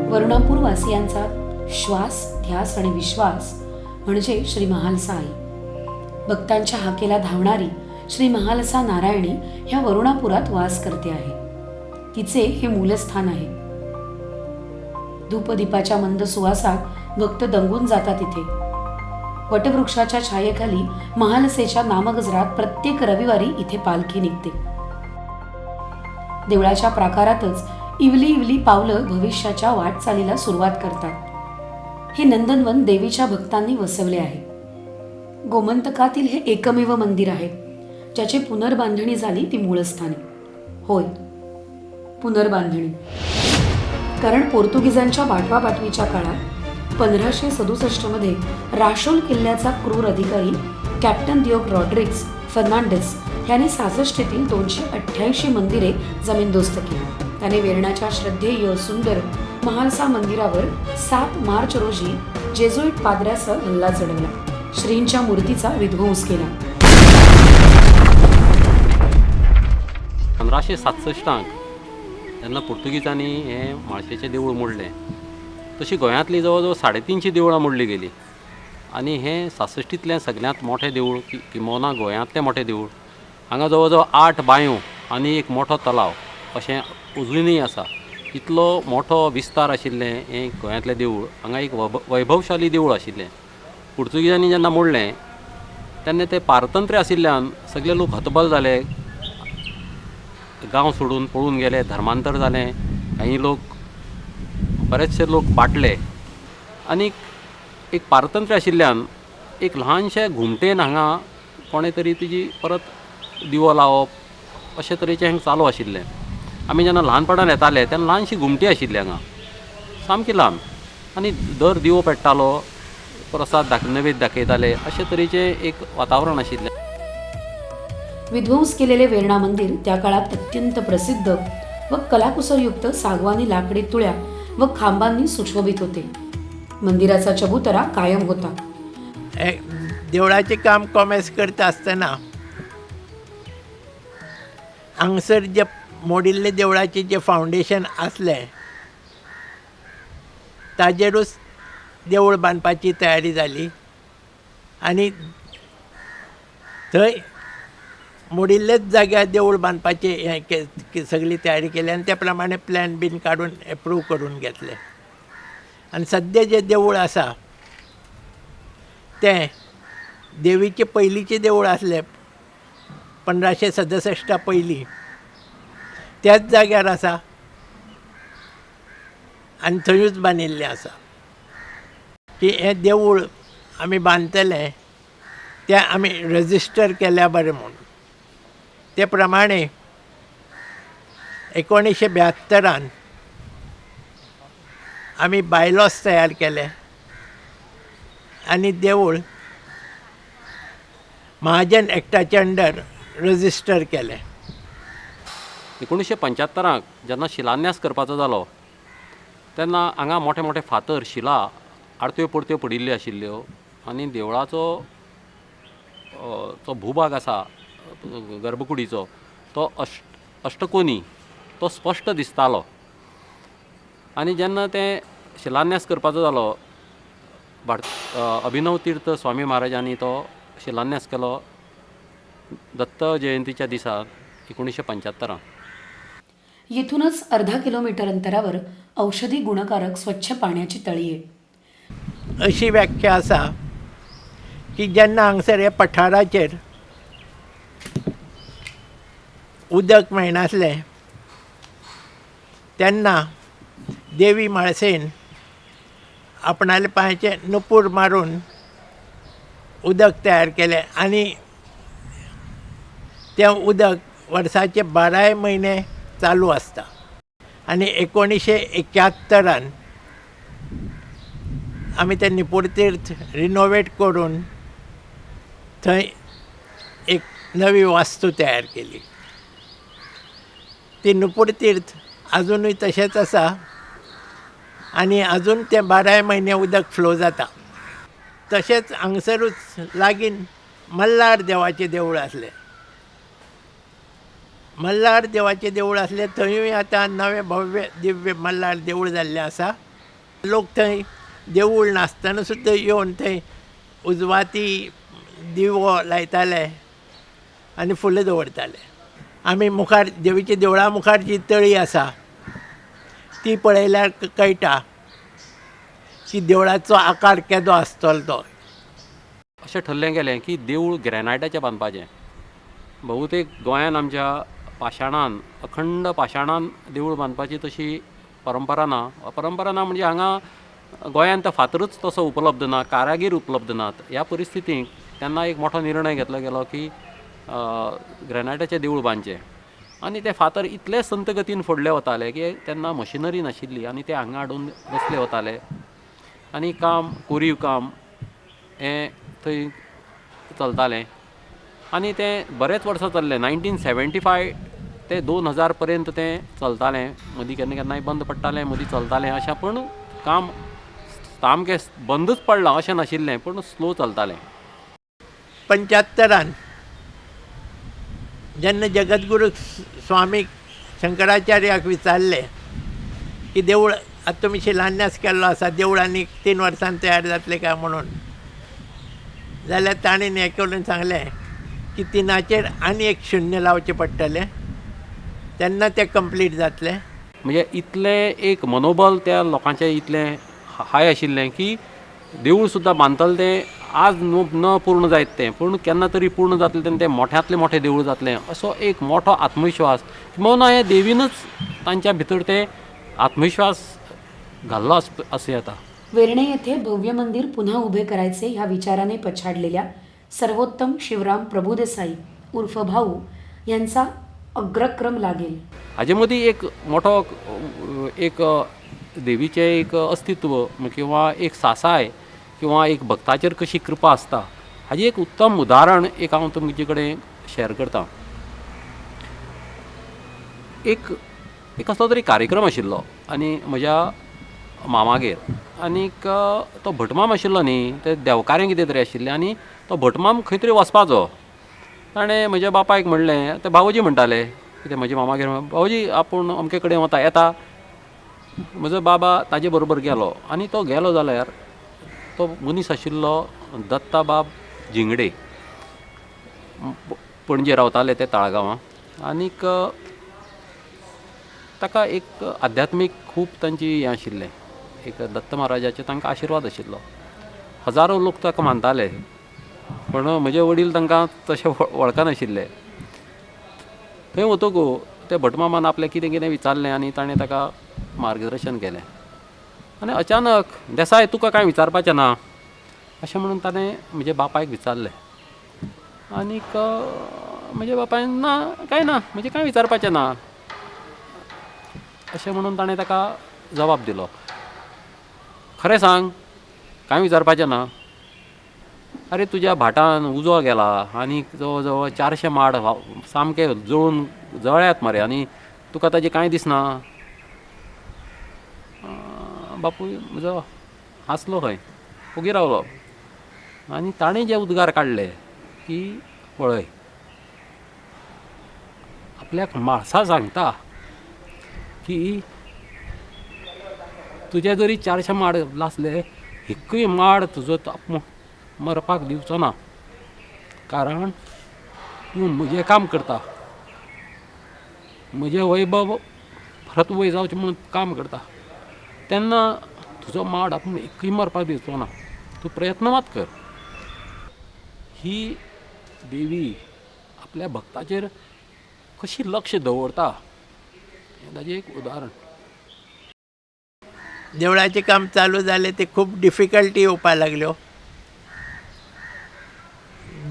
वरुणापूर वासियांचा श्वास, ध्यास आणि विश्वास म्हणजे श्री महालसा आई. भक्तांच्या हाकेला धावणारी श्री महालसा नारायणी ह्या वरुणापुरात वास करते आहे. तिचे हे मूलस्थान आहे. धूपदीपाच्या मंद सुवासात भक्त दंगून जातात इथे. वटवृक्षाच्या छायेखाली महालसेच्या नामगजरात प्रत्येक रविवारी इथे पालखी निघते. देवळाच्या प्राकारातच इवली इवली पावलं भविष्याच्या वाटचालीला सुरुवात करतात. हे नंदनवन देवीच्या भक्तांनी वसवले आहे. गोमंतकातील हे एकमेव मंदिर आहे ज्याची पुनर्बांधणी झाली ती मूळस्थानी. होय, पुनर्बांधणी. कारण पोर्तुगीजांच्या बाटवाबाटवीच्या काळात 1567 मध्ये राशोल किल्ल्याचा क्रूर अधिकारी कॅप्टन दियोग रॉड्रिग्स फर्नांडिस याने 66 288 मंदिरे जमीनदोस्त केली. त्याने वेर्णाच्या श्रद्धेय सुंदर महालसा मंदिरावर 7 मार्च रोजी जेजुईट पाद्र्यासह हल्ला चढवला. श्रींच्या मूर्तीचा विध्वंस केला. 1567 जेन्ना पुर्तुगीजांनी हे म्हाळशेचें देवूळ मोडलें तशी गोंयांतली जवळ जवळ 350 देवळां मोडली गेली. आनी हें 66तलें सगळ्यांत मोठें देवूळ किंबहुना गोंयांतलें मोठें देवूळ. हांगा जवळ जवळ 8 बांयो आनी एक मोठो तलाव अशें अजुनूय आसा. इतलो मोठो विस्तार आशिल्लें हें गोंयांतलें देवूळ. हांगा एक वैभवशाली देवूळ आशिल्लें. पुर्तुगीजांनी जेन्ना मोडलें तेन्ना तें पारतंत्र्य आशिल्ल्यान सगळे लोक हतबल जाले, गांव सोडून पळून गेले, धर्मांतर जालें. काही लोक बरेचशे लोक पाटले. आनी एक पारतंत्र्य आशिल्ल्यान एक ल्हानशे घुमटेन हांगा कोणे तरी तिजी परत दिवो लावप अशे तरेचें हांगा चालू आशिल्लें. आमी जेन्ना ल्हानपणान येताले तेन्ना ल्हानशी घुमटी आशिल्ली हांगा, सामकी ल्हान. आनी दर दिवो पेट्टालो, प्रसाद नैवेद्य दाखयताले, अशे तरेचें एक वातावरण आशिल्लें. विध्वंस केलेले वेर्णा मंदिर त्या काळात अत्यंत प्रसिद्ध व कलाकुसरयुक्त सागवानी लाकडी तुळ्या व खांबांनी सुशोभित होते. मंदिराचा चबुतरा कायम होता. देवळाचे काम कॉमेस करता आसतना हांगसर जे मोडिल्ले देवळाचे जे फावंडेशन आसलें ताजेरूच देवूळ बांदपाची तयारी जाली. आनी थंय मोडिल्लेच जाग्यार देवूळ बांदपाची सगळी तयारी केली आनी त्या प्रमाणे प्लॅन बीन काडून एप्रूव करून घेतले. आनी सद्या जे देवूळ आसा तें देवीचें पयलींचें देवूळ आसलें 1567 पयलीं त्याच जाग्यार आसा आनी थंयूच बांदिल्लें आसा. की हें देवूळ आमी बांदतले तें आमी रजिस्टर केल्या बरें म्हणून. ते प्रमाणे 1972 आमी बायलॉस तयार केले आनी देवूळ महाजन एक्टाचे अंडर रजिस्टर केलें. 1975 जेन्ना शिलान्यास करपाचो जालो तेन्ना हांगा मोठे मोठे फातर शिला आडत्यो परत्यो पडिल्ल्यो आशिल्ल्यो. आनी देवळाचो जो भूभाग आसा गर्भकुडीचो तो अष्टकोनी तो स्पश्ट दिसतालो. आनी जेन्ना तें शिलान्यास करपाचो जालो अभिनव तीर्थ स्वामी महाराजांनी तो शिलान्यास केलो दत्त जयंतीच्या दिसा 1975. येथूनच अर्धा किलोमीटर अंतरावर औषधी गुणकारक स्वच्छ पाण्याची तळी आहे. अशी व्याख्या आसा की जेन्ना हांगसर हे पठाराचेर उदक मेळनासलें तेन्ना देवी म्हाळसेन आपणाल्या पांयाचे नुपूर मारून उदक तयार केलें आनी तें उदक वर्साचे 12 म्हयने चालू आसता. आनी 1971 आमी तें नुपूर तीर्थ रिनोवेट करून थंय एक नवी वास्तू तयार केली. ती नुपूर तीर्थ अजूनय तशेंच आसा आनी अजून तें 12 म्हयने उदक फ्लो जाता. तशेंच हांगसरूच लागीं मल्हार देवाचें देवूळ आसलें. मल्हार देवाचें देवूळ आसलें थंयूय आतां नवें भव्य दिव्य मल्हार देवूळ जाल्लें आसा लोक थंय देवूळ नासतना सुद्दां येवन थंय उजवाती दिवो लायताले आनी फुलां दवरताले. आमी मुखार देवीच्या देवळा मुखार जी तळी आसा ती पळयल्यार कळटा की देवळाचो आकार केदो आसतलो तो. अशें ठरलें गेलें की देवूळ ग्रेनायटाचें बांदपाचें. बहुतेक गोंयान आमच्या पाशाणान अखंड पाशाणान देवूळ बांदपाची तशी परंपरा ना. परंपरा ना म्हणजे हांगा गोंयांत तो फातरूच तसो उपलब्ध ना, कारागीर उपलब्ध नात. ह्या परिस्थितीक तेन्ना एक मोठो निर्णय घेतलो गेलो की ग्रेनायटाचें देवूळ बांदचें. आनी ते फातर इतले संत गतीन फोडले वताले की तेन्ना मशिनरी नाशिल्ली आनी ते हांगा हाडून बसले वताले आनी काम कोरीव काम हें थंय चलतालें आनी तें बरेच वर्सां चल्लें. 1975 ते 2000 पर्यंत तें चलतालें. मदीं केन्ना केन्नाय बंद पडटालें, मदीं चलतालें अशें, पूण काम सामकें बंदूच पडलां अशें नाशिल्लें, पूण स्लो चलतालें. 75 जेन्ना जगद्गुरू स्वामी शंकराचार्याक विचारलें की देवूळ आतां तुमी शिलान्यास केल्लो आसा, देवूळ आनी 3 वर्सांत तयार जातलें काय म्हणून, जाल्यार ताणें हें करून सांगलें की 3चेर आनी एक शुन्य लावचें पडटलें, तेन्ना तें कंप्लीट जातलें. म्हणजे इतलें एक मनोबल त्या लोकांचें इतलें हाय आशिल्लें की देवूळ सुद्दां बांदतलें तें आज न पूर्ण जायत तें, पूण केन्ना तरी पूर्ण जातलें तेन्ना तें मोठ्यांतलें मोठें देवूळ जातलें असो एक मोठो आत्मविश्वास किंवा हें देवीनच तांच्या भितर तें आत्मविश्वास घाल्लो असें येता. वेर्णे येथे भव्य मंदिर पुन्हा उभे करायचे ह्या विचाराने पछाडलेल्या सर्वोत्तम शिवराम प्रभुदेसाई उर्फ भाऊ यांचा अग्रक्रम लागेल. हाजे मदीं एक मोठो एक देवीचें एक अस्तित्व किंवा एक सासाय किंवा एक भक्ताचेर कशी कृपा आसता हाजी एक उत्तम उदाहरण एक हांव तुमचे कडेन शेअर करतां. एक कसलो तरी कार्यक्रम आशिल्लो आनी म्हज्या मामागेर, आनीक तो भटमाम आशिल्लो न्ही, ते देवकारें कितें तरी आशिल्लें आनी तो भटमाम खंय तरी वचपाचो. ताणें म्हज्या बापायक म्हणलें, ते भावोजी म्हणटाले कितें म्हज्या मामागेर, भावोजी आपूण अमके कडेन वता, येता. म्हजो बाबा ताजे बरोबर गेलो आनी तो गेलो जाल्यार तो मनीस आशिल्लो दत्ताबाब जिंगडे, पणजे रावताले ते ताळगांवां. आनीक ताका एक आध्यात्मीक खूब तांची हें आशिल्लें, एक दत्त महाराजाचे तांकां आशिर्वाद आशिल्लो. हजारो लोक ताका मानताले, पूण म्हजे वडील तांकां तशें वळखनाशिल्ले. थंय वतकूच ते भटमामान आपलें कितें कितें विचारलें आनी ताणें ताका मार्गदर्शन केलें. आनी अचानक, देसाय तुका कांय विचारपाचें ना अशें म्हणून ताणें म्हज्या बापायक विचारलें. आनीक म्हज्या बापायन ना कांय ना, म्हणजे कांय विचारपाचें ना अशें म्हणून ताणें ताका जवाब दिलो. खरें सांग, कांय विचारपाचें ना. आरे तुज्या भाटान उजो गेला आनी जवळ जवळ 400 माड सामके जळून जळ्यात मरे, आनी तुका ताजें कांय दिसना. बापूय म्हजो हांसलो खंय, ओगी रावलो. आनी ताणें जे उद्गार काडले की पळय, आपल्याक म्हाळसा सांगता की तुजे जरी 400 माड लासले, एकूय माड तुजो मरपाक दिवचो ना, कारण तूं म्हजें काम करता, म्हजें वैभव परत वयर जावचें म्हणून काम करता, तेन्ना तुजो माड आपूण एकूय मरपाक दिवचो ना, तूं प्रयत्न मात कर. ही देवी आपल्या भक्ताचेर कशी लक्ष दवरता हें ताजें एक उदाहरण. देवळाचें काम चालू जालें ते खूब डिफिकल्टी येवपाक लागल्यो.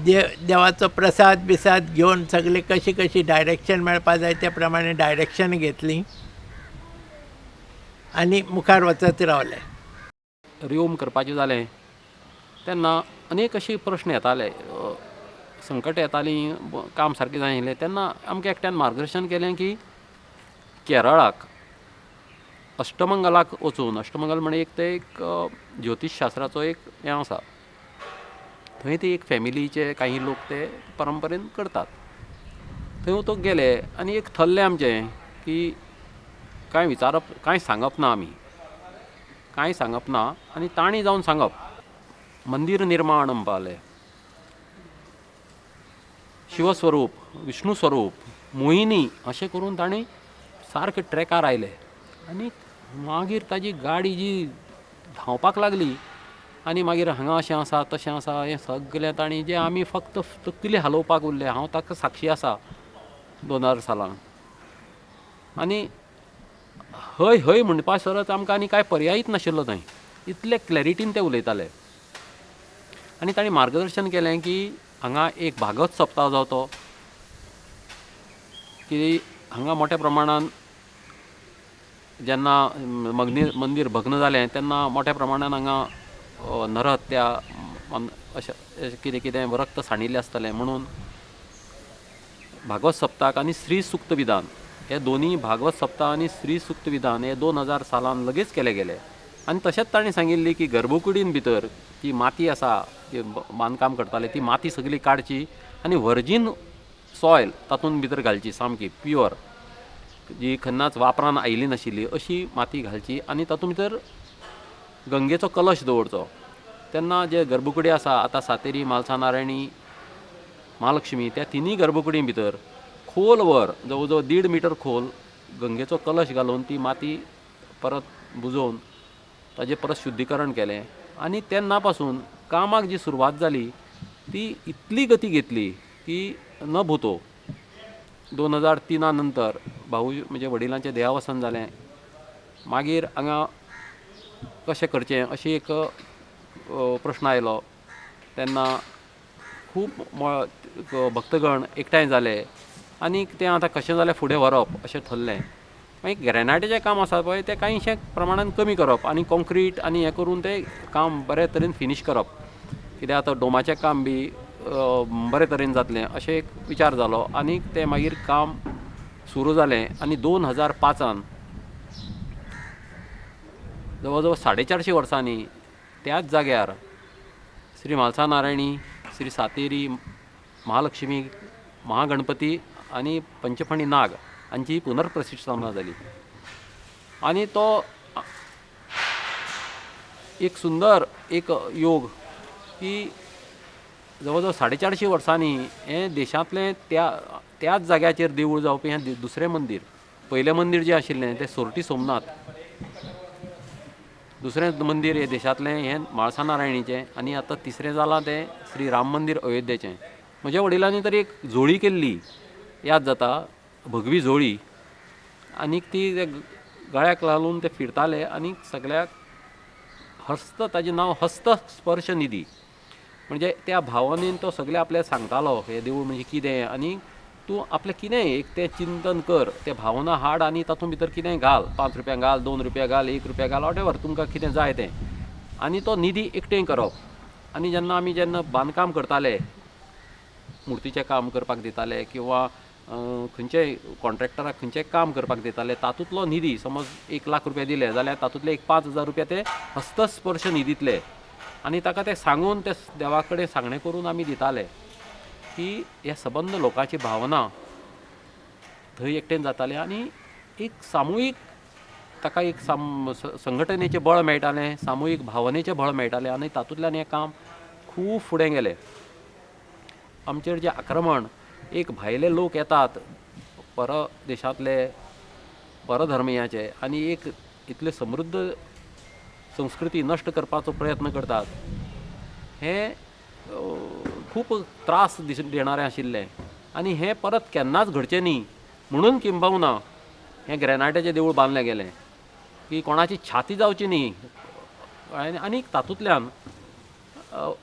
देवाचो प्रसाद बिसाद घेवन सगळी कशी डायरेक्शन मेळपा जाय त्या प्रमाणे डायरेक्शन घेतली आनी मुखार वचत रावले. रिओम करपाचें जालें तेन्ना अनेक अशी प्रश्न येताले, संकट येतालीं, काम सारकें जायनाशिल्लें. तेन्ना आमकां एकट्यान मार्गदर्शन केलें की केरळाक अष्टमंगलाक वचून, अष्टमंगल म्हणजे एक ज्योतिशशास्त्राचो एक हें आसा, थंय ते एक फॅमिलीचे काही लोक ते परंपरेन करतात. थंय वचूंक गेले आनी एक थल्लें आमचें की कांय विचारप, कांय सांगप ना आमी. कांय सांगप ना आनी ताणी जावन सांगप मंदिर निर्माण म्हणपाले शिवस्वरूप विष्णू स्वरूप मोहिनी अशें करून ताणें सारके ट्रॅकार आयले आनी मागीर ताजी गाडी जी धांवपाक लागली आनी मागीर हांगा अशें आसा तशें आसा हें सगळें ताणी जें आमी फक्त तकली हालोवपाक उरले हांव ताका साक्षी आसा 2000 सालांत आनी हय हय म्हणपा सरत आमकां आनी कांय पर्यायच नाशिल्लो थंय इतले क्लॅरिटीन ते उलयताले आनी ताणें मार्गदर्शन केलें की हांगा एक भागवत सप्ताह जावचो की हांगा मोठ्या प्रमाणान जेन्ना मंदिर भग्न जालें तेन्ना मोठ्या प्रमाणान हांगा नरहत्या अशें कितें कितें रक्त सांडिल्लें आसतलें म्हणून भागवत सप्ताक आनी श्री सुक्त विधान हे दोनी भागवत सप्ताह आनी श्री सुक्त विधान हे 2000 सालान लगेच केले गेले आनी तशेंच ताणें सांगिल्ली की गर्भकुडीन भितर जी माती आसा जी बांदकाम करताले ती माती सगळी काडची आनी व्हर्जीन सॉयल तातूंत भितर घालची सामकी प्युअर जी खन्नाच वापरान आयली नाशिल्ली अशी माती घालची आनी तातूंत भितर गंगेचो कलश दवरचो तेन्ना जे गर्भकुडी आसा आतां सातेरी म्हालसा नारायणी महालक्ष्मी त्या तिनूय गर्भकुडी भितर खोल वर जवळ जवळ 1.5 मिटर खोल गंगेचो कलश घालून ती माती परत बुजोवन ताजें परत शुद्धीकरण केलें आनी तेन्ना पासून कामाक जी सुरवात जाली ती इतली गती घेतली की न भुतो 2003 नंतर भाऊ म्हणजे वडिलांचें देहावसन जालें मागीर हांगा कशें करचें अशी एक प्रश्न आयलो तेन्ना खूब भक्तगण एकठांय जाले आनी तें आतां कशें जालें फुडें व्हरप अशें थरलें मागीर ग्रेनायटाचें काम आसा पळय तें कांयशें प्रमाणान कमी करप आनी कॉन्क्रीट आनी हें करून तें काम बरे तरेन फिनीश करप कित्याक आतां डोमाचें काम बी बरे तरेन जातलें अशें एक विचार जालो आनी तें मागीर काम सुरू जालें आनी 2005 जवळ जवळ 450 वर्सांनी त्याच जाग्यार श्री म्हालसा नारायणी श्री सातेरी महालक्ष्मी महागणपती आनी पंचफणी नाग हांची पुनर्प्रतिश्ठापना जाली आनी तो एक सुंदर एक योग की जवळ जवळ 450 वर्सांनी हें देशांतलें त्याच जाग्याचेर देवूळ जावपी हें दुसरें मंदीर पयलें मंदीर जें आशिल्लें तें सोरटी सोमनाथ दुसरें मंदीर हे देशांतलें हें म्हाळसा नारायणीचें आनी आतां तिसरें जालां तें श्री राम मंदीर अयोध्येचें म्हज्या वडिलांनी तर एक झोळी केल्ली याद जाता भगवी झोळी आनीक ती गळ्याक घालून ते फिरताले आनी सगळ्याक ताजें नांव हस्त स्पर्श निधी म्हणजे त्या भावनेन तो सगळे आपल्याक सांगतालो हें देवूळ म्हणजे कितें आनी तूं आपलें कितेंय एक तें चिंतन कर ते भावना हाड आनी तातूंत भितर कितेंय घाल 5 रुपया घाल 2 रुपया घाल 1 रुपया घाल वॉटेवर तुमकां कितें जाय तें आनी तो निधी एकठांय करप आनी जेन्ना बांदकाम करताले मुर्तीचें काम करपाक दिताले किंवा खंयचेय कॉन्ट्रॅक्टराक खंयचेंय काम करपाक दिताले तातूंतलो निधी समज 1 लाख रुपया दिले जाल्यार तातूंतले एक 5,000 रुपया ते हस्तस्पर्श निधीतले आनी ताका ते सांगून ते देवा कडेन सांगणें करून आमी दिताले की ह्या सबंद लोकांची भावना थंय एकठांय जाताले आनी एक सामुहीक ताका एक संघटनेचें बळ मेळटालें सामुहीक भावनेचें बळ मेळटालें आनी तातूंतल्यान हें काम खूब फुडें गेलें आमचेर जें आक्रमण एक भायले लोक येतात परदेशांतले परधर्मियाचे आनी एक इतले समृद्ध संस्कृती नश्ट करपाचो प्रयत्न करतात हें खूब त्रास देणारें आशिल्लें आनी हें परत केन्नाच घडचें न्ही म्हणून किंबहुना हें ग्रेनायटाचें देवूळ बांदलें गेलें की कोणाची छाती जावची न्ही आनी तातूंतल्यान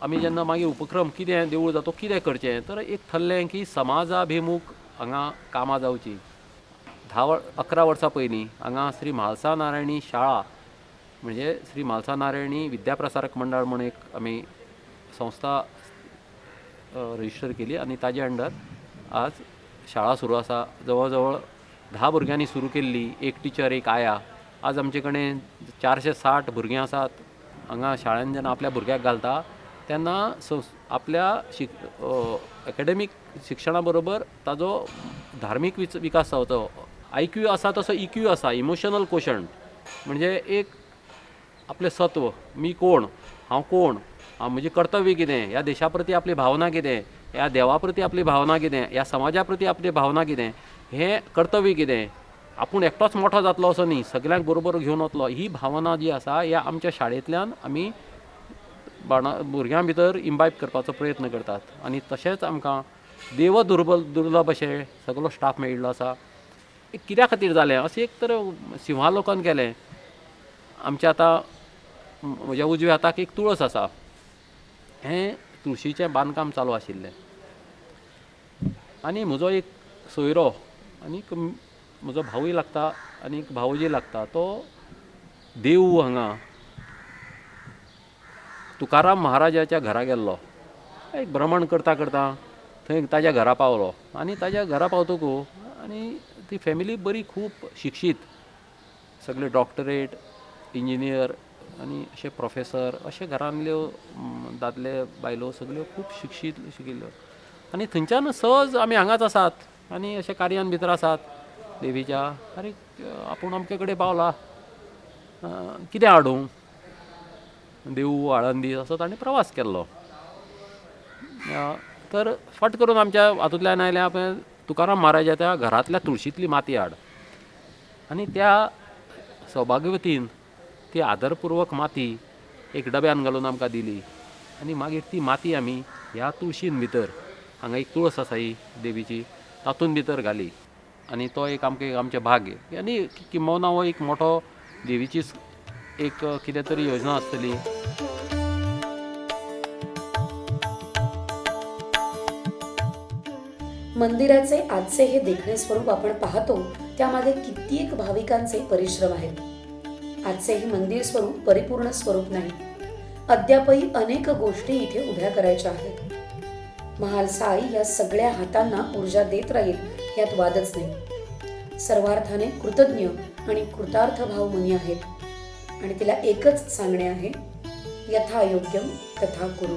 आमी जेन्ना मागीर उपक्रम कितें देवूळ जातो कितें करचें तर एक थरलें की समाजाभिमूख हांगा कामां जावची 11 वर्सां पयलीं हांगा श्री म्हालसा नारायणी शाळा म्हणजे श्री म्हालसा नारायणी विद्याप्रसारक मंडळ म्हूण एक आमी संस्था रजिस्टर केली आनी ताजे अंडर आज शाळा सुरू आसा जवळ जवळ 10 भुरग्यांनी सुरू केल्ली एक टिचर एक आया आज आमचे कडेन 460 भुरगीं आसात हांगा शाळेंत जेन्ना आपल्या भुरग्याक घालता तेन्ना आपल्या एकाडेमीक शिक्षणा बरोबर ताजो धार्मीक विकास जावचो IQ आसा तसो EQ आसा इमोशनल कोशंट म्हणजे एक आपलें सत्व, मी कोण, हांव कोण, म्हजें कर्तव्य कितें, ह्या देशा प्रती आपली भावना कितें, ह्या देवा प्रती आपली भावना कितें, ह्या समाजा प्रती आपली भावना कितें, हें कर्तव्य कितें, आपूण एकटोच मोठो जातलो असो न्ही, सगल्यांक बरोबर घेवन वतलो, ही भावना जी आसा ह्या आमच्या शाळेंतल्यान आमी भुरग्यां भितर इम्बायब करपाचो प्रयत्न करतात. आनी तशेंच आमकां देव दुर्लभ अशें सगळो स्टाफ मेळिल्लो आसा. कित्या खातीर जालें अशें एक तर सिंहालोकन केलें. आमचें आतां म्हज्या उजव्या हाताक एक तुळस आसा, हें तुळशीचें बांदकाम चालू आशिल्लें. आनी म्हजो एक सोयरो आनीक म्हजो भावूय लागता आनी भावोजी लागता, तो देवू हांगा तुकाराम महाराजाच्या घरा गेल्लो. एक भ्रमण करता करता थंय ताज्या घरा पावलो. आनी ताज्या घरा पावतकूच आनी ती फॅमिली बरी खूब शिक्षीत, सगळे डॉक्टरेट, इंजिनियर आनी अशे प्रोफेसर अशे घरांतल्यो दादले बायलो सगल्यो खूब शिकिल्ल्यो. आनी थंयच्यान सहज आमी हांगाच आसात आनी अशे कार्यान भितर आसात देवीच्या. आरे आपूण अमके कडेन पावला, कितें हाडूं, देवू आळंदी असो ताणें प्रवास केल्लो. तर फट करून आमच्या हातूंतल्यान आयलें आपणें तुकाराम महाराजाच्या घरांतल्या तुळशींतली माती हाड. आनी त्या सौभाग्यवतीन ती आदरपुर्वक माती एक डब्यान घालून आमकां दिली. आनी मागीर ती माती आमी ह्या तुळशीन भितर, हांगा एक तुळस आसा ही देवीची, तातूंत भितर घाली. आनी तो एक आमचें भाग्य. आनी किंबहुना हो एक मोठो देवीची एक कितें तरी योजना आसतली. मंदिराचे आजचे हे देखणे स्वरूप आपण पाहतो, त्यामागे कित्येक भाविकांचे परिश्रम आहेत. आजचे हे मंदिर स्वरूप परिपूर्ण स्वरूप नाही. अद्यापही अनेक गोष्टी इथे उभ्या करायच्या आहेत. महाल साई या सगळ्या हातांना ऊर्जा देत राहील यात वादच नाही. सर्वार्थाने कृतज्ञ आणि कृतार्थ भाव मनी आहेत आणि तिला एकच सांगणे आहे, यथा योग्यम तथा कुरु.